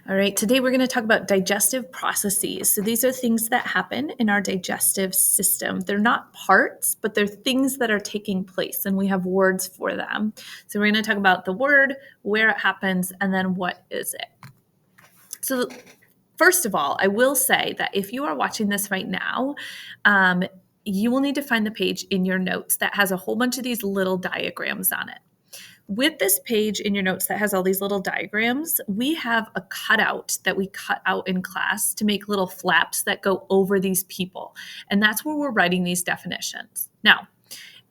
All right, today we're going to talk about digestive processes. So these are things that happen in our digestive system. They're not parts, but they're things that are taking place, and we have words for them. So we're going to talk about the word, where it happens, and then what is it. So first of all, I will say that if you are watching this right now, you will need to find the page in your notes that has a whole bunch of these little diagrams on it. With this page in your notes that has all these little diagrams, we have a cutout that we cut out in class to make little flaps that go over these people. And that's where we're writing these definitions. Now,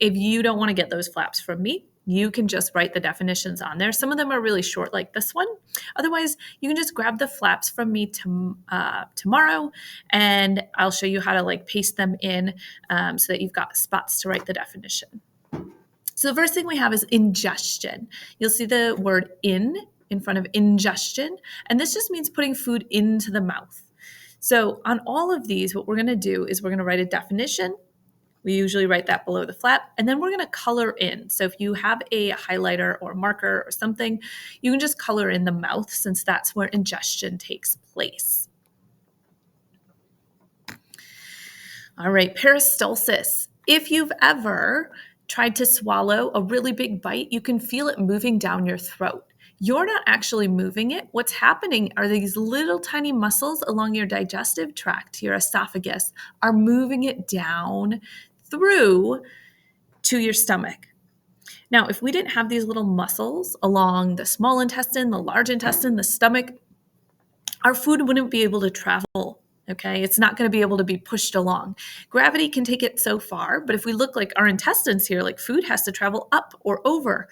if you don't want to get those flaps from me, you can just write the definitions on there. Some of them are really short, like this one. Otherwise, you can just grab the flaps from me tomorrow, and I'll show you how to paste them in so that you've got spots to write the definition. So the first thing we have is ingestion. You'll see the word in front of ingestion, and this just means putting food into the mouth. So on all of these, what we're going to do is we're going to write a definition. We usually write that below the flap, and then we're going to color in. So if you have a highlighter or marker or something, you can just color in the mouth since that's where ingestion takes place. All right, peristalsis. If you've ever tried to swallow a really big bite, you can feel it moving down your throat. You're not actually moving it. What's happening are these little tiny muscles along your digestive tract, your esophagus, are moving it down through to your stomach. Now, if we didn't have these little muscles along the small intestine, the large intestine, the stomach, our food wouldn't be able to travel. Okay, it's not going to be able to be pushed along. Gravity can take it so far, but if we look like our intestines here, like food has to travel up or over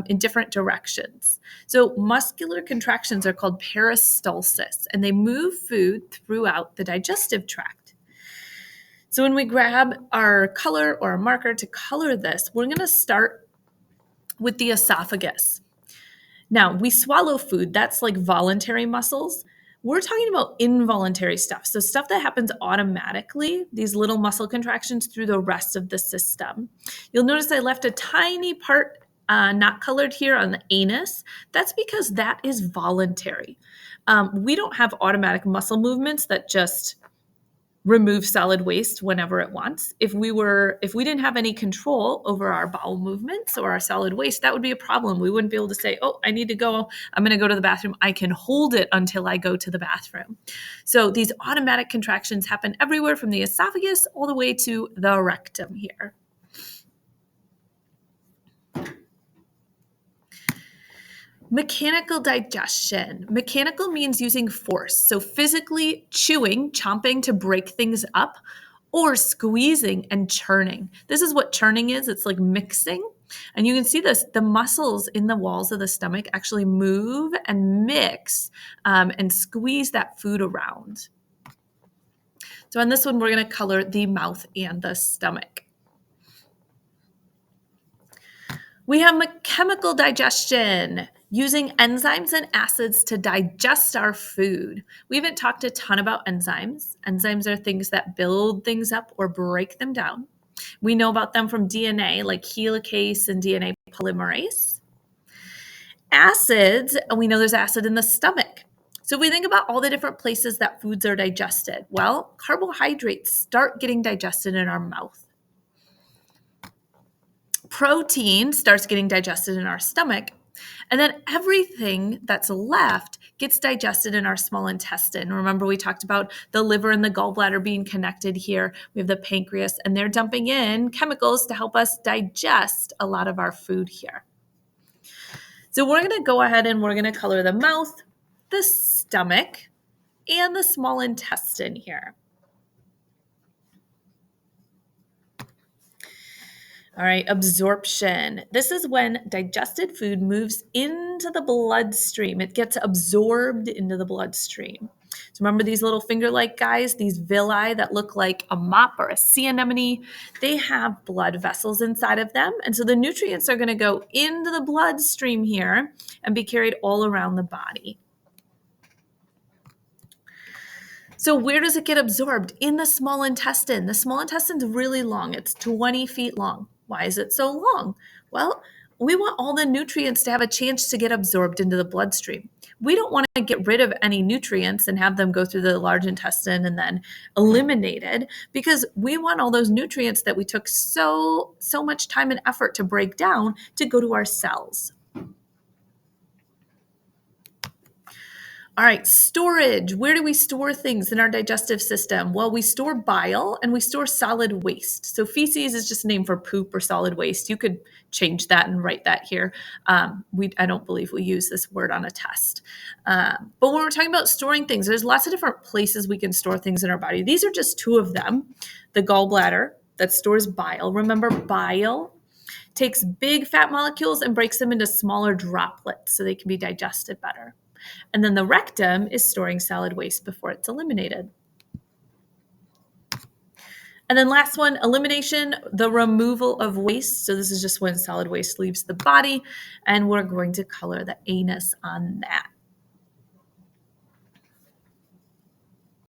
in different directions. So muscular contractions are called peristalsis, and they move food throughout the digestive tract. So when we grab our color or a marker to color this, we're going to start with the esophagus. Now, we swallow food. That's like voluntary muscles. We're talking about involuntary stuff. So stuff that happens automatically, these little muscle contractions through the rest of the system. You'll notice I left a tiny part not colored here on the anus. That's because that is voluntary. We don't have automatic muscle movements that just remove solid waste whenever it wants. If we didn't have any control over our bowel movements or our solid waste, that would be a problem. We wouldn't be able to say, oh, I need to go, I'm going to go to the bathroom. I can hold it until I go to the bathroom. So these automatic contractions happen everywhere from the esophagus all the way to the rectum here. Mechanical digestion. Mechanical means using force. So physically chewing, chomping to break things up, or squeezing and churning. This is what churning is. It's like mixing. And you can see this, the muscles in the walls of the stomach actually move and mix and squeeze that food around. So on this one, we're going to color the mouth and the stomach. We have chemical digestion, using enzymes and acids to digest our food. We haven't talked a ton about enzymes. Enzymes are things that build things up or break them down. We know about them from DNA, like helicase and DNA polymerase. Acids, we know there's acid in the stomach. So if we think about all the different places that foods are digested, well, carbohydrates start getting digested in our mouth. Protein starts getting digested in our stomach, and then everything that's left gets digested in our small intestine. Remember, we talked about the liver and the gallbladder being connected here. We have the pancreas, and they're dumping in chemicals to help us digest a lot of our food here. So we're going to go ahead and we're going to color the mouth, the stomach, and the small intestine here. All right, absorption. This is when digested food moves into the bloodstream. It gets absorbed into the bloodstream. So remember these little finger-like guys, these villi that look like a mop or a sea anemone? They have blood vessels inside of them. And so the nutrients are going to go into the bloodstream here and be carried all around the body. So where does it get absorbed? In the small intestine. The small intestine is really long. It's 20 feet long. Why is it so long? Well, we want all the nutrients to have a chance to get absorbed into the bloodstream. We don't want to get rid of any nutrients and have them go through the large intestine and then eliminated, because we want all those nutrients that we took so much time and effort to break down to go to our cells. All right, storage. Where do we store things in our digestive system? Well, we store bile and we store solid waste. So feces is just a name for poop or solid waste. You could change that and write that here. I don't believe we use this word on a test. But when we're talking about storing things, there's lots of different places we can store things in our body. These are just two of them. The gallbladder that stores bile. Remember, bile takes big fat molecules and breaks them into smaller droplets so they can be digested better. And then the rectum is storing solid waste before it's eliminated. And then last one, elimination, the removal of waste. So this is just when solid waste leaves the body, and we're going to color the anus on that.